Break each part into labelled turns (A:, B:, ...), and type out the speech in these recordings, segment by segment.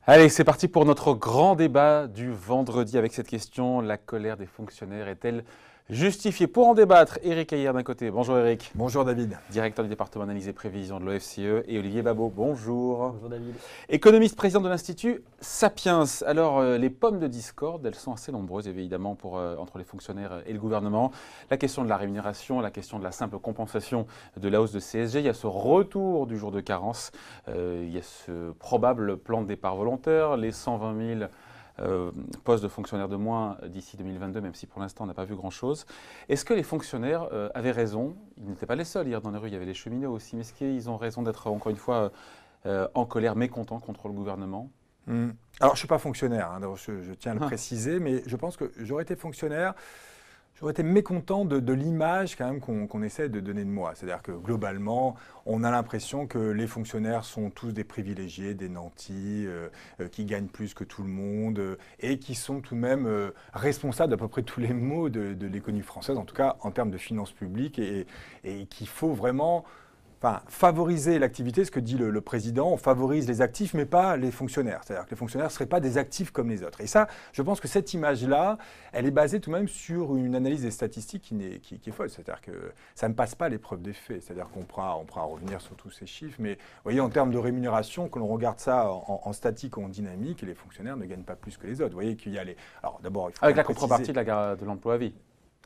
A: Allez, c'est parti pour notre grand débat du vendredi avec cette question. La colère des fonctionnaires est-elle justifiée? Pour en débattre, Éric Ayer d'un côté. Bonjour Éric.
B: Bonjour David.
A: Directeur du département analyse et prévision de l'OFCE. Et Olivier Babot. Bonjour.
C: Bonjour David.
A: Économiste, président de l'Institut Sapiens. Alors, les pommes de discorde, elles sont assez nombreuses évidemment entre les fonctionnaires et le gouvernement. La question de la rémunération, la question de la simple compensation de la hausse de CSG. Il y a ce retour du jour de carence. Il y a ce probable plan de départ volontaire, les 120 000 postes de fonctionnaires de moins d'ici 2022, même si pour l'instant on n'a pas vu grand-chose. Est-ce que les fonctionnaires avaient raison? Ils n'étaient pas les seuls hier dans les rues, il y avait les cheminots aussi. Mais est-ce qu'ils ont raison d'être encore une fois en colère, mécontents contre le gouvernement?
B: Alors je ne suis pas fonctionnaire, hein, je tiens à le préciser, mais je pense que j'aurais été fonctionnaire. J'aurais été mécontent de l'image quand même qu'on essaie de donner de moi. C'est-à-dire que globalement, on a l'impression que les fonctionnaires sont tous des privilégiés, des nantis, qui gagnent plus que tout le monde et qui sont tout de même responsables d'à peu près tous les maux de l'économie française, en tout cas en termes de finances publiques, et qu'il faut vraiment... favoriser l'activité, ce que dit le président, on favorise les actifs, mais pas les fonctionnaires. C'est-à-dire que les fonctionnaires ne seraient pas des actifs comme les autres. Et ça, je pense que cette image-là, elle est basée tout de même sur une analyse des statistiques qui est folle. C'est-à-dire que ça ne passe pas l'épreuve des faits. C'est-à-dire qu'on pourra revenir sur tous ces chiffres. Mais vous voyez, en termes de rémunération, que l'on regarde ça en statique ou en dynamique, les fonctionnaires ne gagnent pas plus que les autres. Vous voyez qu'il y a les... Alors d'abord, il faut
A: avec la contrepartie de l'emploi à vie.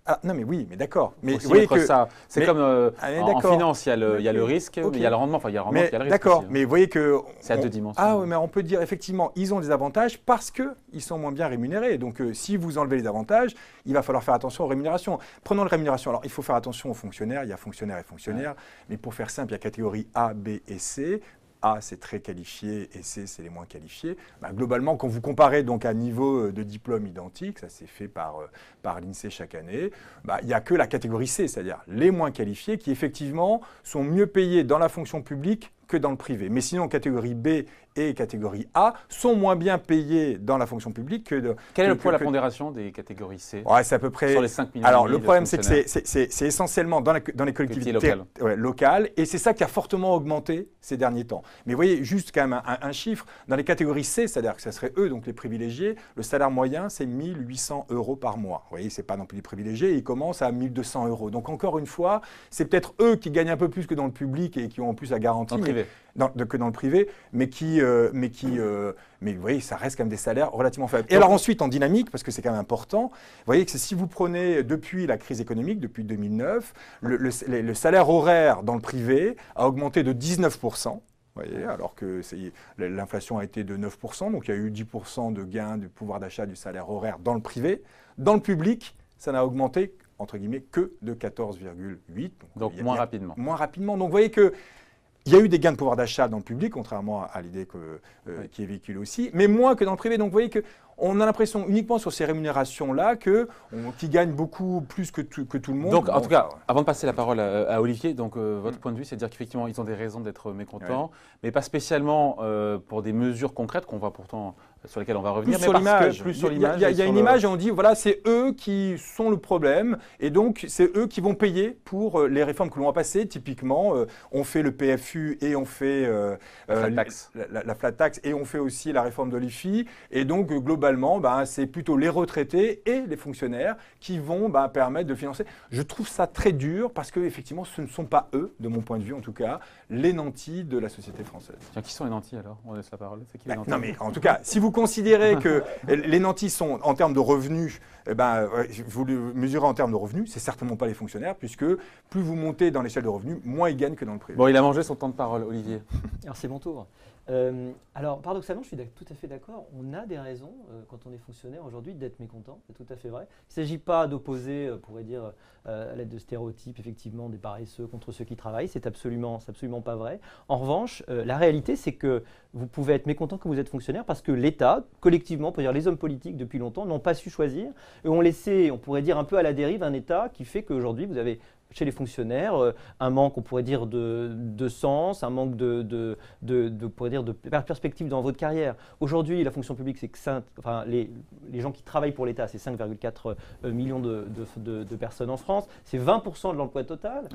B: Ah, non mais oui, mais d'accord. Mais
A: vous voyez que ça, c'est comme en finance, il y a le risque,
B: okay.
A: Mais il y a le rendement. Enfin, il y a le rendement, il y a le risque.
B: D'accord,
A: aussi,
B: mais vous voyez que
A: c'est à deux dimensions.
B: Ah oui, mais on peut dire effectivement, ils ont des avantages parce qu'ils sont moins bien rémunérés. Donc, si vous enlevez les avantages, il va falloir faire attention aux rémunérations. Prenons les rémunérations. Alors, il faut faire attention aux fonctionnaires. Il y a fonctionnaires et fonctionnaires. Mais pour faire simple, il y a catégorie A, B et C. A, c'est très qualifié et C, c'est les moins qualifiés. Globalement, quand vous comparez donc un niveau de diplôme identique, ça c'est fait par l'INSEE chaque année, il n'y a que la catégorie C, c'est-à-dire les moins qualifiés qui effectivement sont mieux payés dans la fonction publique que dans le privé. Mais sinon, catégorie B et catégorie A sont moins bien payés dans la fonction publique que de...
A: Quel est le poids de la pondération des catégories C?
B: Ouais, c'est à peu près...
A: Sur les 5 millions.
B: Alors, le problème, c'est que c'est essentiellement dans les collectivités locales. Et c'est ça qui a fortement augmenté ces derniers temps. Mais vous voyez, juste quand même un chiffre, dans les catégories C, c'est-à-dire que ce serait eux, donc les privilégiés, le salaire moyen, c'est 1 800 € par mois. Vous voyez, ce n'est pas non plus les privilégiés, ils commencent à 1 200 €. Donc, encore une fois, c'est peut-être eux qui gagnent un peu plus que dans le public et qui ont en plus la garantie. Que dans le privé, mais vous voyez, ça reste quand même des salaires relativement faibles. Et alors ensuite, en dynamique, parce que c'est quand même important, vous voyez que si vous prenez depuis la crise économique, depuis 2009, le salaire horaire dans le privé a augmenté de 19%. Vous voyez, alors que l'inflation a été de 9%, donc il y a eu 10% de gain du pouvoir d'achat du salaire horaire dans le privé. Dans le public, ça n'a augmenté, entre guillemets, que de 14,8%.
A: Donc moins rapidement.
B: Moins rapidement. Donc vous voyez que il y a eu des gains de pouvoir d'achat dans le public, contrairement à l'idée qui est véhiculée aussi, mais moins que dans le privé. Donc vous voyez qu'on a l'impression uniquement sur ces rémunérations-là qu'ils gagnent beaucoup plus que tout le monde.
A: Donc en tout cas, avant de passer la parole à Olivier, donc, votre point de vue, c'est de dire qu'effectivement, ils ont des raisons d'être mécontents, mais pas spécialement pour des mesures concrètes qu'on voit pourtant sur lesquelles on va revenir,
B: plus sur l'image. Il y a une image et on dit, voilà, c'est eux qui sont le problème et donc c'est eux qui vont payer pour les réformes que l'on va passer. Typiquement, on fait le PFU et on fait la flat tax et on fait aussi la réforme de l'IFI. Et donc, globalement, c'est plutôt les retraités et les fonctionnaires qui vont permettre de financer. Je trouve ça très dur parce qu'effectivement, ce ne sont pas eux, de mon point de vue en tout cas, les nantis de la société française.
A: Tiens, qui sont les nantis alors? On laisse la parole. C'est qui les nantis?
B: Non mais en tout cas, si vous considérez que les nantis sont en termes de revenus, vous le mesurez en termes de revenus, c'est certainement pas les fonctionnaires, puisque plus vous montez dans l'échelle de revenus, moins ils gagnent que dans le privé.
A: Bon, il a mangé son temps de parole, Olivier.
C: Alors c'est mon tour. Alors paradoxalement, je suis tout à fait d'accord. On a des raisons, quand on est fonctionnaire aujourd'hui, d'être mécontent. C'est tout à fait vrai. Il ne s'agit pas d'opposer, on pourrait dire, à l'aide de stéréotypes, effectivement, des paresseux contre ceux qui travaillent. C'est absolument pas vrai. En revanche, la réalité, c'est que vous pouvez être mécontent quand vous êtes fonctionnaire parce que l'État, collectivement, pour dire les hommes politiques depuis longtemps, n'ont pas su choisir et ont laissé, on pourrait dire un peu à la dérive, un État qui fait qu'aujourd'hui, vous avez chez les fonctionnaires un manque, on pourrait dire, de sens, un manque de perspective dans votre carrière. Aujourd'hui, la fonction publique, c'est que les gens qui travaillent pour l'État, c'est 5,4 millions de personnes en France, c'est 20% de l'emploi total,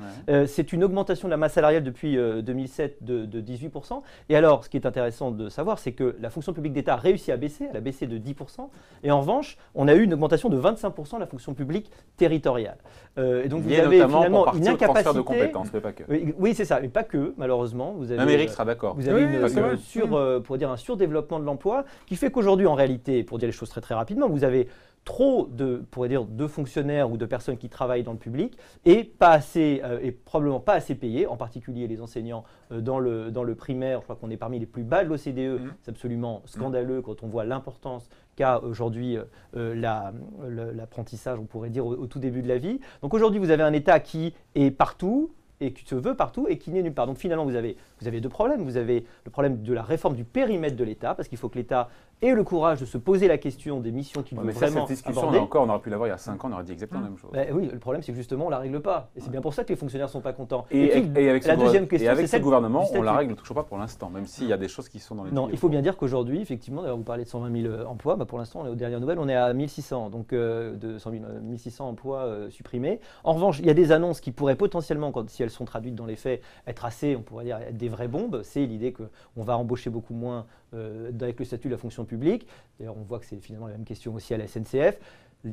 C: c'est une augmentation de la masse salariale depuis 2007 de 18%. Et alors, ce qui est intéressant de savoir, c'est que la fonction publique d'État a réussi à baisser, elle a baissé de 10%, et en revanche, on a eu une augmentation de 25% de la fonction publique territoriale. Et donc vous avez finalement une incapacité
A: de compétences, mais pas que.
C: Oui, c'est ça, mais pas que, malheureusement. Vous avez,
A: même Eric sera d'accord.
C: Vous avez un surdéveloppement de l'emploi qui fait qu'aujourd'hui, en réalité, pour dire les choses très très rapidement, vous avez trop de fonctionnaires ou de personnes qui travaillent dans le public et probablement pas assez payés, en particulier les enseignants dans le primaire. Je crois qu'on est parmi les plus bas de l'OCDE. C'est absolument scandaleux quand on voit l'importance qu'a aujourd'hui l'apprentissage, on pourrait dire, au tout début de la vie. Donc aujourd'hui, vous avez un État qui est partout, et qui se veut partout et qui n'est nulle part. Donc finalement, vous avez deux problèmes. Vous avez le problème de la réforme du périmètre de l'État, parce qu'il faut que l'État ait le courage de se poser la question des missions qu'il veut vraiment
A: cette discussion,
C: aborder.
A: on aurait pu l'avoir il y a 5 ans, on aurait dit exactement la même chose.
C: Oui, le problème, c'est que justement, on ne la règle pas. Et c'est bien pour ça que les fonctionnaires ne sont pas contents.
A: Et avec ce gouvernement, on ne la règle toujours pas pour l'instant, même s'il y a des choses qui sont dans les
C: Non, il faut bien dire qu'aujourd'hui, effectivement, d'ailleurs, vous parlez de 120 000 emplois. Pour l'instant, aux dernières nouvelles, on est à 1600. Donc, 1600 emplois supprimés. En revanche, il y a des annonces qui pourraient potentiellement, si elles sont traduites dans les faits, être assez, on pourrait dire, des vraies bombes. C'est l'idée qu'on va embaucher beaucoup moins avec le statut de la fonction publique. D'ailleurs, on voit que c'est finalement la même question aussi à la SNCF.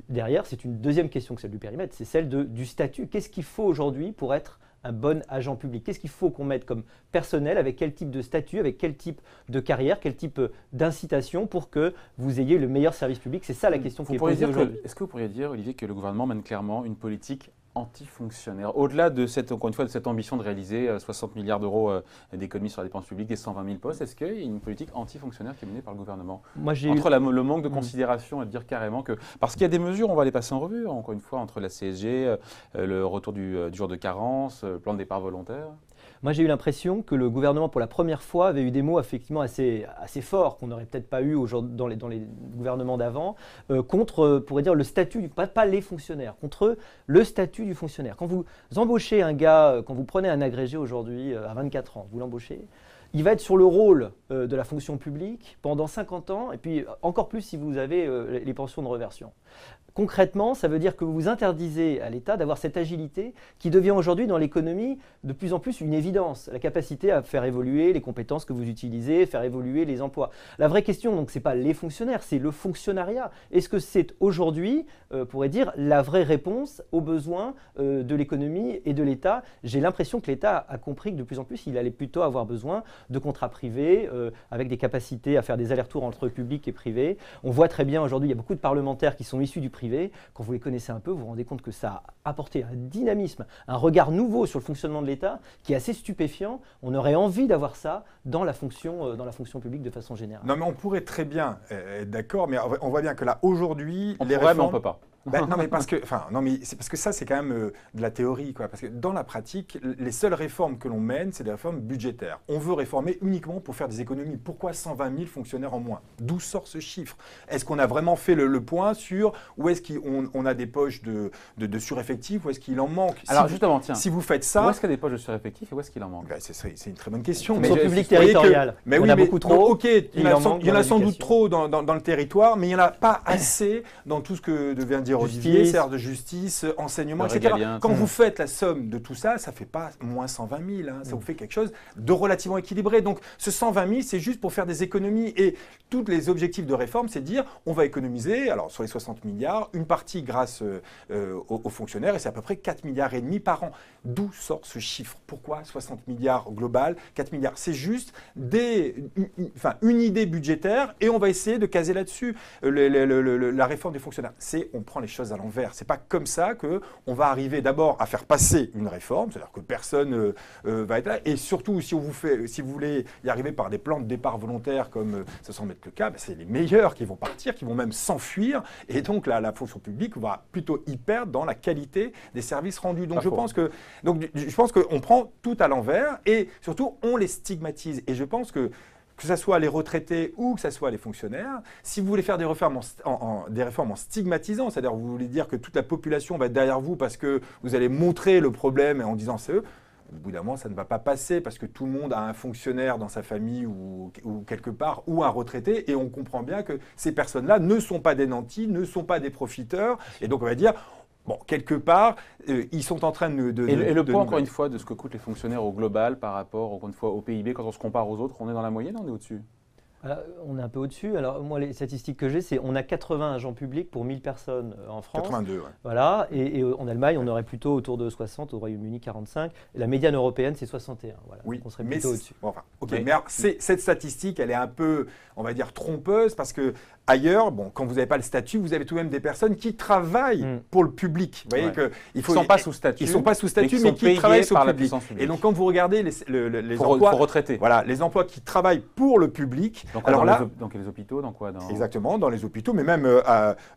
C: Derrière, c'est une deuxième question que celle du périmètre, c'est celle du statut. Qu'est-ce qu'il faut aujourd'hui pour être un bon agent public? Qu'est-ce qu'il faut qu'on mette comme personnel, avec quel type de statut, avec quel type de carrière, quel type d'incitation pour que vous ayez le meilleur service public? C'est ça la question qui est posée aujourd'hui.
A: Est-ce que vous pourriez dire, Olivier, que le gouvernement mène clairement une politique anti-fonctionnaire, au-delà de cette ambition de réaliser 60 milliards d'euros d'économies sur la dépense publique et 120 000 postes, est-ce qu'il y a une politique anti-fonctionnaire qui est menée par le gouvernement? Le manque de considération, à dire carrément que... Parce qu'il y a des mesures, on va les passer en revue, encore une fois, entre la CSG, le retour du jour de carence, le plan de départ volontaire.
C: Moi, j'ai eu l'impression que le gouvernement, pour la première fois, avait eu des mots effectivement assez forts qu'on n'aurait peut-être pas eu dans les gouvernements d'avant, contre, pourrait dire, le statut, pas les fonctionnaires, contre le statut du fonctionnaire. Quand vous embauchez un gars, quand vous prenez un agrégé aujourd'hui à 24 ans, vous l'embauchez, il va être sur le rôle de la fonction publique pendant 50 ans, et puis encore plus si vous avez les pensions de réversion. Concrètement, ça veut dire que vous interdisez à l'État d'avoir cette agilité qui devient aujourd'hui dans l'économie de plus en plus une évidence, la capacité à faire évoluer les compétences que vous utilisez, faire évoluer les emplois. La vraie question, donc, ce n'est pas les fonctionnaires, c'est le fonctionnariat. Est-ce que c'est aujourd'hui, on pourrait dire, la vraie réponse aux besoins de l'économie et de l'État? J'ai l'impression que l'État a compris que de plus en plus, il allait plutôt avoir besoin de contrats privés, avec des capacités à faire des allers-retours entre public et privé. On voit très bien aujourd'hui, il y a beaucoup de parlementaires qui sont issus du privé. Quand vous les connaissez un peu, vous vous rendez compte que ça a apporté un dynamisme, un regard nouveau sur le fonctionnement de l'État qui est assez stupéfiant. On aurait envie d'avoir ça dans la fonction publique de façon générale.
B: Non, mais on pourrait très bien être d'accord, mais on voit bien que là, aujourd'hui,
A: les réformes... on ne peut pas.
B: Non, mais c'est parce que ça, c'est quand même de la théorie, quoi. Parce que dans la pratique, les seules réformes que l'on mène, c'est des réformes budgétaires. On veut réformer uniquement pour faire des économies. Pourquoi 120 000 fonctionnaires en moins? D'où sort ce chiffre? Est-ce qu'on a vraiment fait le point sur où est-ce qu'on a des poches de sureffectifs, où est-ce qu'il en manque?
A: Alors justement, tiens,
B: si vous faites ça,
A: où est-ce qu'il y a des poches de sureffectifs et où est-ce qu'il en manque?
B: C'est une très bonne question.
C: Fonction publique territoriale.
B: Mais il y en a beaucoup trop. Ok, il y en a sans doute trop dans le territoire, mais il n'y en a pas assez dans tout ce que vient de dire Olivier, service de justice, enseignement, etc. Quand vous faites la somme de tout ça, ça ne fait pas moins 120 000. Ça vous fait quelque chose de relativement équilibré. Donc ce 120 000, c'est juste pour faire des économies. Et tous les objectifs de réforme, c'est de dire on va économiser, alors sur les 60 milliards, une partie grâce aux fonctionnaires, et c'est à peu près 4,5 milliards par an. D'où sort ce chiffre? Pourquoi 60 milliards global, 4 milliards? C'est juste une idée budgétaire et on va essayer de caser là-dessus la réforme des fonctionnaires. On prend les choses à l'envers. C'est pas comme ça qu'on va arriver d'abord à faire passer une réforme, c'est-à-dire que personne va être là. Et surtout, si vous voulez y arriver par des plans de départ volontaires, comme ça semble être le cas, c'est les meilleurs qui vont partir, qui vont même s'enfuir. Et donc, la fonction publique va plutôt y perdre dans la qualité des services rendus. Donc, je pense qu'on prend tout à l'envers et surtout, on les stigmatise. Et je pense que que ce soit les retraités ou que ce soit les fonctionnaires, si vous voulez faire des réformes des réformes en stigmatisant, c'est-à-dire vous voulez dire que toute la population va être derrière vous parce que vous allez montrer le problème en disant c'est eux, au bout d'un moment, ça ne va pas passer parce que tout le monde a un fonctionnaire dans sa famille ou quelque part, ou un retraité, et on comprend bien que ces personnes-là ne sont pas des nantis, ne sont pas des profiteurs, et donc on va dire, bon, quelque part, ils sont en train de...
A: Et le poids, encore une fois, de ce que coûtent les fonctionnaires au global par rapport, encore une fois, au PIB, quand on se compare aux autres, on est dans la moyenne ou on est au-dessus ?
C: On est un peu au-dessus. Alors, moi, les statistiques que j'ai, c'est on a 80 agents publics pour 1000 personnes en France.
B: 82, ouais.
C: Voilà. Et en Allemagne, on aurait plutôt autour de 60, au Royaume-Uni, 45. Et la médiane européenne, c'est 61. Voilà.
B: Oui,
C: donc on serait plutôt au-dessus.
B: Bon, enfin, ok, mais alors, cette statistique, elle est un peu, on va dire, trompeuse parce que ailleurs, bon, quand vous n'avez pas le statut, vous avez tout de même des personnes qui travaillent pour le public. Vous voyez que
A: ils ne sont pas sous statut.
B: Ils ne sont pas sous statut, mais qui travaillent sur le public. Et donc, quand vous regardez les emplois,
A: retraités.
B: Voilà, les emplois qui travaillent pour le public.
A: Donc,
B: alors là,
A: dans les hôpitaux, dans quoi ?
B: Exactement, dans les hôpitaux, mais même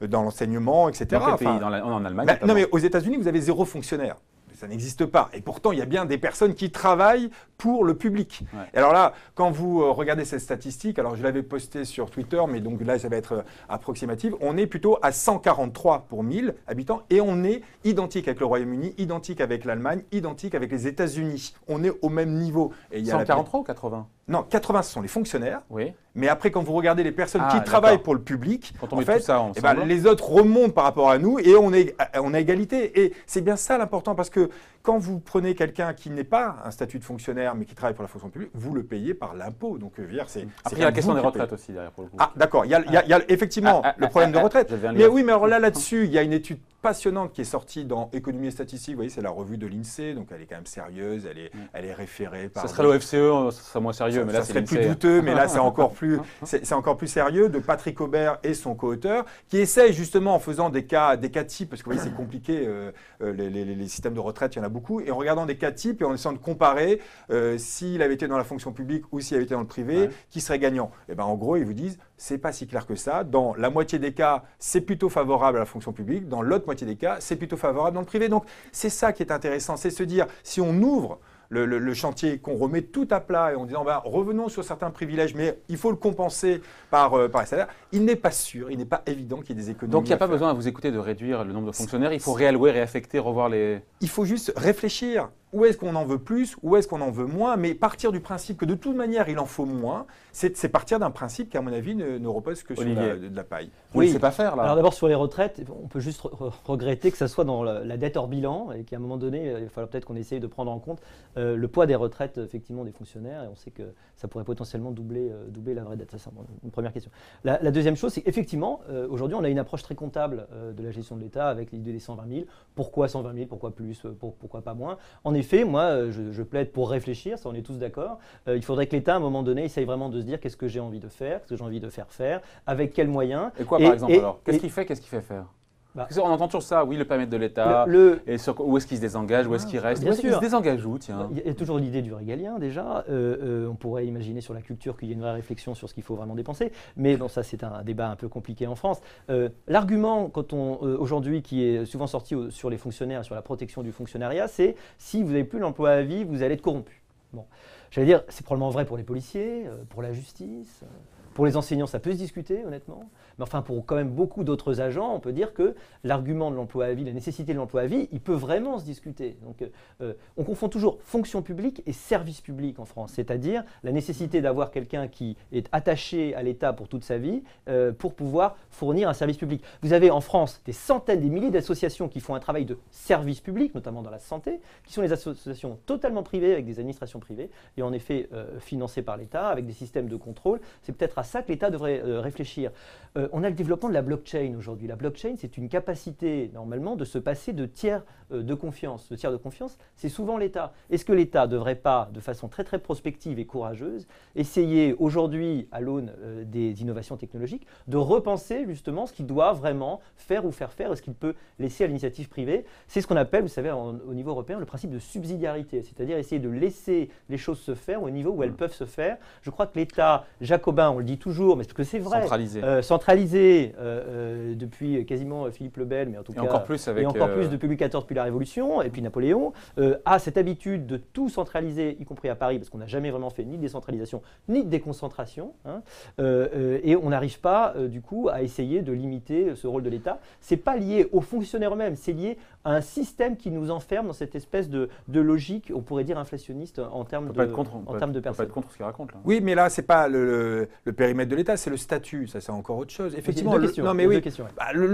B: dans l'enseignement, etc.
A: Dans quel pays ? En Allemagne
B: non, mais aux États-Unis, vous avez 0 fonctionnaire. Ça n'existe pas. Et pourtant, il y a bien des personnes qui travaillent pour le public. Ouais. Et alors là, quand vous regardez cette statistique, alors je l'avais posté sur Twitter, mais donc là, ça va être approximatif, on est plutôt à 143 pour 1000 habitants et on est identique avec le Royaume-Uni, identique avec l'Allemagne, identique avec les États-Unis. On est au même niveau. Et il y a
A: 143 ou 80 ?
B: Non, 80, ce sont les fonctionnaires.
A: Oui.
B: Mais après, quand vous regardez les personnes qui travaillent pour le public,
A: quand on met tout ça ensemble,
B: les autres remontent par rapport à nous et on est égalité. Et c'est bien ça l'important parce que quand vous prenez quelqu'un qui n'est pas un statut de fonctionnaire mais qui travaille pour la fonction publique, vous le payez par l'impôt. Donc, c'est
A: après, il y a la question des retraites aussi derrière pour le coup.
B: Ah, d'accord. Il y a effectivement le problème de retraite. Mais oui, mais alors là-dessus, il y a une étude passionnante qui est sortie dans Économie et Statistique. Vous voyez, c'est la revue de l'INSEE, donc elle est quand même sérieuse, elle est référée par...
A: Ça serait l'OFCE, ça serait moins sérieux, mais là,
B: ça serait plus douteux, mais là, c'est encore plus sérieux, de Patrick Aubert et son co-auteur, qui essayent justement en faisant des cas types, parce que vous voyez, c'est compliqué, les systèmes de retraite, il y en a beaucoup, et en regardant des cas types et en essayant de comparer s'il avait été dans la fonction publique ou s'il avait été dans le privé, qui serait gagnant. Et ben en gros, ils vous disent, c'est pas si clair que ça. Dans la moitié des cas, c'est plutôt favorable à la fonction publique. Dans l'autre moitié des cas, c'est plutôt favorable dans le privé. Donc, c'est ça qui est intéressant, c'est se dire, si on ouvre le chantier, qu'on remet tout à plat et en disant revenons sur certains privilèges, mais il faut le compenser par les salaires, il n'est pas sûr, il n'est pas évident qu'il y ait des économies.
A: Donc il n'y a pas besoin à vous écouter de réduire le nombre de fonctionnaires, il faut réallouer, réaffecter, revoir les...
B: Il faut juste réfléchir. Où est-ce qu'on en veut plus, où est-ce qu'on en veut moins, mais partir du principe que de toute manière il en faut moins, c'est partir d'un principe qui à mon avis ne repose que sur de la paille.
A: Oui, c'est pas faire là.
C: Alors d'abord sur les retraites, on peut juste regretter que ça soit dans la dette hors bilan et qu'à un moment donné, il va falloir peut-être qu'on essaye de prendre en compte le poids des retraites effectivement des fonctionnaires et on sait que ça pourrait potentiellement doubler la vraie dette. Ça, c'est une première question. La deuxième chose, c'est qu'effectivement, aujourd'hui on a une approche très comptable de la gestion de l'État avec l'idée des 120 000. Pourquoi 120 000 ? Pourquoi plus ? Pourquoi pas moins ? En effet, moi, je plaide pour réfléchir, ça on est tous d'accord. Il faudrait que l'État, à un moment donné, essaye vraiment de se dire qu'est-ce que j'ai envie de faire, qu'est-ce que j'ai envie de faire, avec quels moyens.
A: Et quoi, par exemple, alors ? Qu'est-ce qu'il fait faire ? On entend toujours ça, oui, le périmètre de l'État, et où est-ce qu'il se désengage, où est-ce qu'il reste,
C: bien sûr.
A: Il se désengage où, tiens ?
C: Il y a toujours l'idée du régalien, déjà. On pourrait imaginer sur la culture qu'il y ait une vraie réflexion sur ce qu'il faut vraiment dépenser, mais bon, ça c'est un débat un peu compliqué en France. L'argument, aujourd'hui, qui est souvent sorti sur les fonctionnaires, sur la protection du fonctionnariat, c'est si vous n'avez plus l'emploi à vie, vous allez être corrompu. Bon, j'allais dire, c'est probablement vrai pour les policiers, pour la justice. Pour les enseignants, ça peut se discuter, honnêtement. Mais enfin, pour quand même beaucoup d'autres agents, on peut dire que l'argument de l'emploi à vie, la nécessité de l'emploi à vie, il peut vraiment se discuter. Donc, on confond toujours fonction publique et service public en France, c'est-à-dire la nécessité d'avoir quelqu'un qui est attaché à l'État pour toute sa vie pour pouvoir fournir un service public. Vous avez en France des centaines, des milliers d'associations qui font un travail de service public, notamment dans la santé, qui sont des associations totalement privées, avec des administrations privées, et en effet financées par l'État, avec des systèmes de contrôle. C'est peut-être à ça que l'État devrait réfléchir. On a le développement de la blockchain aujourd'hui. La blockchain, c'est une capacité, normalement, de se passer de tiers de confiance. Le tiers de confiance, c'est souvent l'État. Est-ce que l'État ne devrait pas, de façon très très prospective et courageuse, essayer aujourd'hui, à l'aune des innovations technologiques, de repenser justement ce qu'il doit vraiment faire ou faire faire, et ce qu'il peut laisser à l'initiative privée? C'est ce qu'on appelle, vous savez, au niveau européen, le principe de subsidiarité, c'est-à-dire essayer de laisser les choses se faire au niveau où elles peuvent se faire. Je crois que l'État jacobin, on le dit dit toujours, mais parce que c'est vrai.
A: Centralisé.
C: Depuis quasiment Philippe le Bel, mais en tout cas.
A: Encore plus avec.
C: Et encore plus depuis Louis XIV, depuis la Révolution, et puis Napoléon, a cette habitude de tout centraliser, y compris à Paris, parce qu'on n'a jamais vraiment fait ni de décentralisation, ni de déconcentration. Hein, et on n'arrive pas, du coup, à essayer de limiter ce rôle de l'État. Ce n'est pas lié aux fonctionnaires eux-mêmes, c'est lié à un système qui nous enferme dans cette espèce de logique, on pourrait dire inflationniste, en termes de personnes.
A: On peut pas être contre ce qu'il raconte là.
B: Oui, mais là, c'est pas le périmètre de l'État, c'est le statut. Ça, c'est encore autre chose. Effectivement, le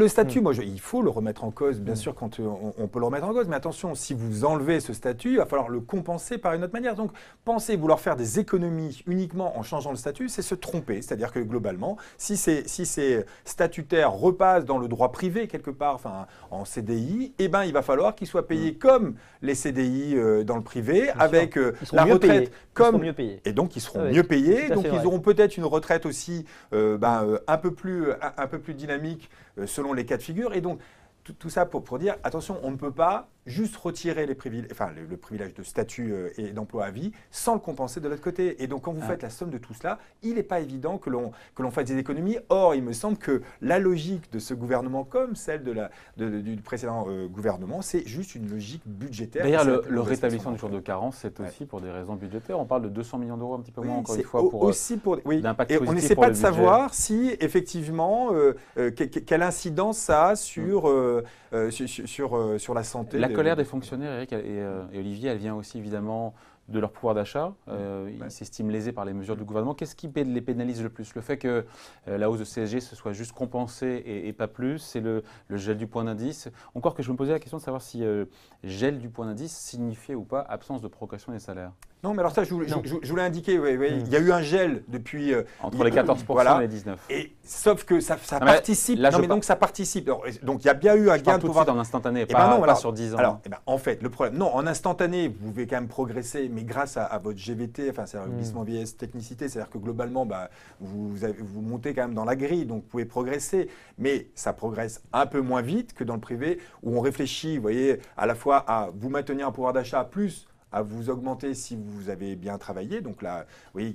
B: statut, moi, il faut le remettre en cause, bien sûr, quand on peut le remettre en cause. Mais attention, si vous enlevez ce statut, il va falloir le compenser par une autre manière. Donc, penser vouloir faire des économies uniquement en changeant le statut, c'est se tromper. C'est-à-dire que globalement, si ces statutaires repassent dans le droit privé quelque part, enfin en CDI, eh ben, il va falloir qu'ils soient payés comme les CDI dans le privé, avec la retraite comme
C: mieux payés.
B: Et donc ils seront mieux payés. Donc ils auront peut-être une retraite aussi un peu plus dynamique selon les cas de figure. Et donc tout ça pour dire, attention, on ne peut pas juste retirer le privilège de statut et d'emploi à vie sans le compenser de l'autre côté. Et donc, quand vous faites la somme de tout cela, il n'est pas évident que l'on fasse des économies. Or, il me semble que la logique de ce gouvernement, comme celle du précédent gouvernement, c'est juste une logique budgétaire.
A: D'ailleurs, le rétablissement du jour de carence, c'est aussi pour des raisons budgétaires. On parle de 200 millions d'euros, un petit peu moins, encore une fois, d'impact
B: et
A: positif
B: on n'essaie
A: pour
B: pas
A: le
B: de
A: budget.
B: savoir si, effectivement, quelle incidence ça a sur la santé.
A: La colère des fonctionnaires, Eric et Olivier, elle vient aussi évidemment de leur pouvoir d'achat. Ils s'estiment lésés par les mesures du gouvernement. Qu'est-ce qui les pénalise le plus? Le fait que la hausse de CSG se soit juste compensée et pas plus, c'est le gel du point d'indice. Encore que je me posais la question de savoir si gel du point d'indice signifiait ou pas absence de progression des salaires.
B: Non, mais alors ça, je voulais indiquer, il y a eu un gel depuis…
A: entre les 14% et les 19%.
B: Sauf que ça participe. Donc ça participe. Donc il y a bien eu un gain de pouvoir.
A: Tout de suite en instantané, pas sur 10 ans.
B: Alors, en fait, le problème… Non, en instantané, vous pouvez quand même progresser, mais grâce à votre GVT, enfin, c'est-à-dire le glissement vieillesse technicité, c'est-à-dire que globalement, vous montez quand même dans la grille, donc vous pouvez progresser, mais ça progresse un peu moins vite que dans le privé, où on réfléchit, vous voyez, à la fois à vous maintenir un pouvoir d'achat plus à vous augmenter si vous avez bien travaillé. Donc là, vous voyez,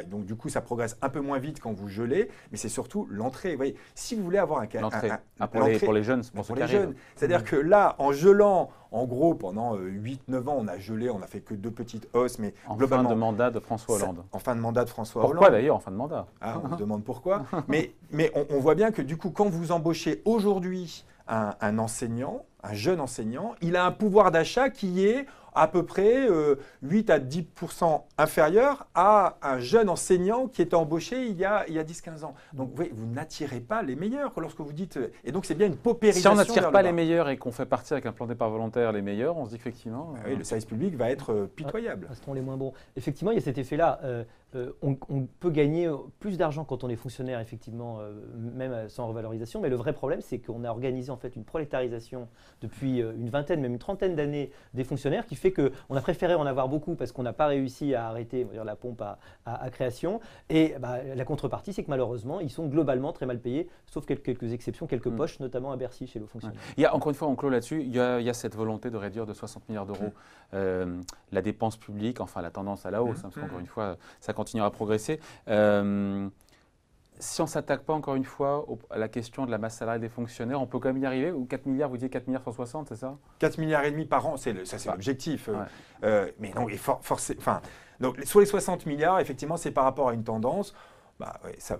B: donc du coup, ça progresse un peu moins vite quand vous gelez, mais c'est surtout l'entrée. Vous voyez, si vous voulez avoir
A: l'entrée pour les jeunes,
B: pour les jeunes. C'est-à-dire que là, en gelant, en gros, pendant 8-9 ans, on a gelé, on n'a fait que 2 petites hausses, mais globalement…
A: En fin de mandat de François Hollande.
B: En fin de mandat de François Hollande.
A: Pourquoi d'ailleurs en fin de mandat?
B: On se demande pourquoi. mais on voit bien que du coup, quand vous embauchez aujourd'hui un enseignant, un jeune enseignant, il a un pouvoir d'achat qui est à peu près 8 à 10% inférieur à un jeune enseignant qui était embauché il y a 10-15 ans. Donc vous n'attirez pas les meilleurs lorsque vous dites… Et donc c'est bien une paupérisation.
A: Si on n'attire pas les meilleurs et qu'on fait partir avec un plan de départ volontaire les meilleurs, on se dit qu'effectivement…
B: le service public va être pitoyable.
C: Resteront les moins bons. Effectivement, il y a cet effet-là. On peut gagner plus d'argent quand on est fonctionnaire, effectivement, même sans revalorisation. Mais le vrai problème, c'est qu'on a organisé en fait une prolétarisation depuis une vingtaine, même une trentaine d'années des fonctionnaires qui fait qu'on a préféré en avoir beaucoup parce qu'on n'a pas réussi à arrêter la pompe à création. Et la contrepartie, c'est que malheureusement, ils sont globalement très mal payés, sauf quelques exceptions, quelques poches, notamment à Bercy chez les fonctionnaires.
A: Il y a, encore une fois, on clôt là-dessus, il y a cette volonté de réduire de 60 milliards d'euros la dépense publique, enfin la tendance à la hausse, parce qu'encore une fois, ça continuera à progresser. Si on ne s'attaque pas encore une fois à la question de la masse salariale des fonctionnaires, on peut quand même y arriver? Ou 4 milliards, vous disiez 4 milliards 160, c'est ça?
B: 4 milliards et demi par an, c'est l'objectif. Mais non, donc, sur les 60 milliards, effectivement, c'est par rapport à une tendance.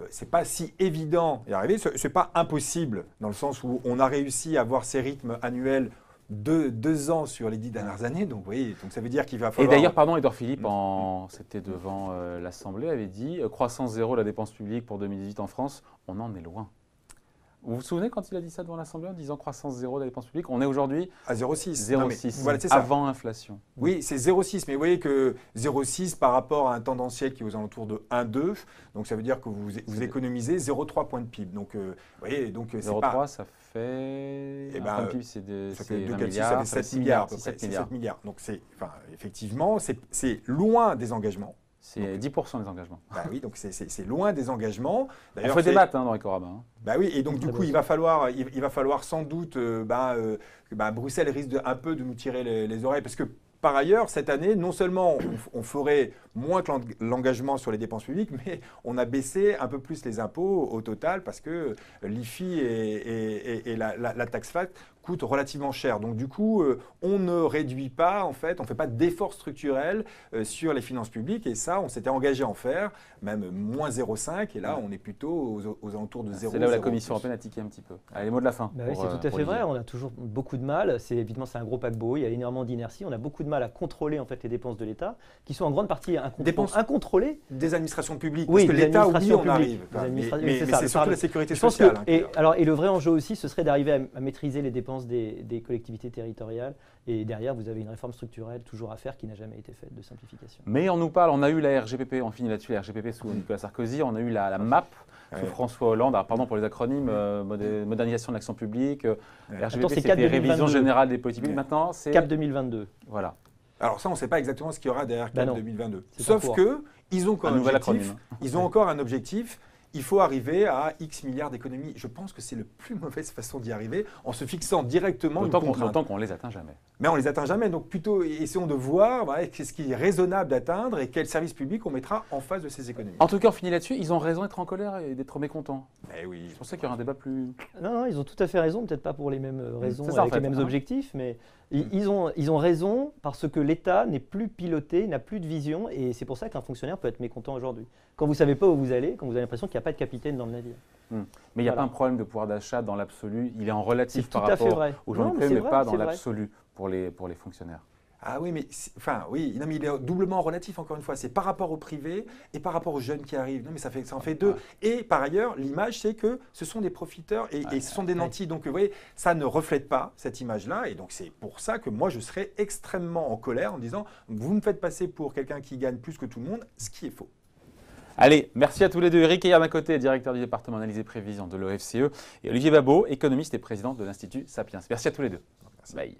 B: C'est pas si évident d'y arriver. C'est pas impossible, dans le sens où on a réussi à avoir ces rythmes annuels 2 ans sur les 10 dernières années, donc, ça veut dire qu'il va falloir…
A: Et d'ailleurs, Édouard Philippe, c'était devant l'Assemblée, avait dit croissance zéro de la dépense publique pour 2018 en France, on en est loin. Vous vous souvenez quand il a dit ça devant l'Assemblée en disant croissance zéro de la dépense publique? On est aujourd'hui
B: à 0,6.
A: 0,6
B: voilà, c'est ça.
A: Avant inflation.
B: Oui, c'est 0,6, mais vous voyez que 0,6 par rapport à un tendanciel qui est aux alentours de 1,2, donc ça veut dire que vous économisez 0,3 points de PIB. Donc, vous voyez, donc
A: 0,3, ça fait… un point de PIB, c'est 20 milliards,
B: ça fait 7 milliards. 7 milliards. Donc, effectivement, c'est loin des engagements.
A: C'est 10% des engagements.
B: Oui, donc c'est loin des engagements.
A: On fait des maths dans Ecorama.
B: Oui, et donc du coup, il va falloir sans doute… Bruxelles risque un peu de nous tirer les oreilles parce que par ailleurs, cette année, non seulement on ferait moins que l'engagement sur les dépenses publiques, mais on a baissé un peu plus les impôts au total parce que l'IFI et la taxe FAT coûtent relativement cher. Donc du coup, on ne réduit pas, en fait, on ne fait pas d'efforts structurels sur les finances publiques. Et ça, on s'était engagé à en faire, même moins 0,5. Et là, on est plutôt aux alentours de 0,0.
A: C'est là où la Commission européenne a tiqué un petit peu. Allez, les mots de la fin.
C: Oui, c'est tout à fait vrai. On a toujours beaucoup de mal. Évidemment, c'est un gros paquebot. Il y a énormément d'inertie. On a beaucoup de mal à contrôler en fait, les dépenses de l'État, qui sont en grande partie incontrôlées.
B: Des administrations publiques.
C: Oui,
B: parce que l'État, oui, on
C: publiques.
B: arrive. Mais c'est surtout la sécurité sociale.
C: Et le vrai enjeu aussi, ce serait d'arriver à maîtriser les dépenses des collectivités territoriales. Et derrière, vous avez une réforme structurelle toujours à faire qui n'a jamais été faite de simplification.
A: Mais on nous parle, on a eu la RGPP, on finit là-dessus, la RGPP sous Nicolas Sarkozy, on a eu la MAP sous François Hollande. Alors, pardon pour les acronymes, modernisation de l'action publique, RGPP c'était révision générale des politiques publiques. Maintenant, c'est
C: CAP 2022.
A: Voilà.
B: Alors ça, on ne sait pas exactement ce qu'il y aura derrière CAP 2022.
C: Sauf
B: qu'ils ont encore un objectif. Il faut arriver à X milliards d'économies. Je pense que c'est la plus mauvaise façon d'y arriver en se fixant directement une contrainte.
A: D'autant qu'on ne les atteint jamais.
B: Mais on ne les atteint jamais. Donc plutôt, essayons de voir ce qui est raisonnable d'atteindre et quel service public on mettra en face de ces économies.
A: En tout cas, on finit là-dessus. Ils ont raison d'être en colère et d'être mécontents.
B: Mais oui.
A: Je pensais qu'il y aurait un débat plus...
C: Non, ils ont tout à fait raison. Peut-être pas pour les mêmes raisons,
A: ça,
C: avec les mêmes objectifs, mais ils ont raison parce que l'État n'est plus piloté, n'a plus de vision. Et c'est pour ça qu'un fonctionnaire peut être mécontent aujourd'hui. Quand vous ne savez pas où vous allez, quand vous avez l'impression qu'il n'y a pas de capitaine dans le navire.
A: Mais il n'y a pas un problème de pouvoir d'achat dans l'absolu. Il est en relatif par
C: tout à fait
A: rapport
C: vrai.
A: aux gens
C: Non, mais
A: mais
C: vrai,
A: pas dans
C: c'est vrai.
A: l'absolu pour les fonctionnaires.
B: Ah oui, mais il est doublement relatif, encore une fois. C'est par rapport au privé et par rapport aux jeunes qui arrivent. Non, mais ça en fait deux. Et par ailleurs, l'image, c'est que ce sont des profiteurs et ce sont des nantis. Donc, vous voyez, ça ne reflète pas cette image-là. Et donc, c'est pour ça que moi, je serais extrêmement en colère en disant, vous me faites passer pour quelqu'un qui gagne plus que tout le monde, ce qui est faux.
A: Allez, merci à tous les deux. Eric Ayard d'un côté, directeur du département analyse et prévision de l'OFCE, et Olivier Babot, économiste et président de l'Institut Sapiens. Merci à tous les deux.
B: Merci.
A: Bye.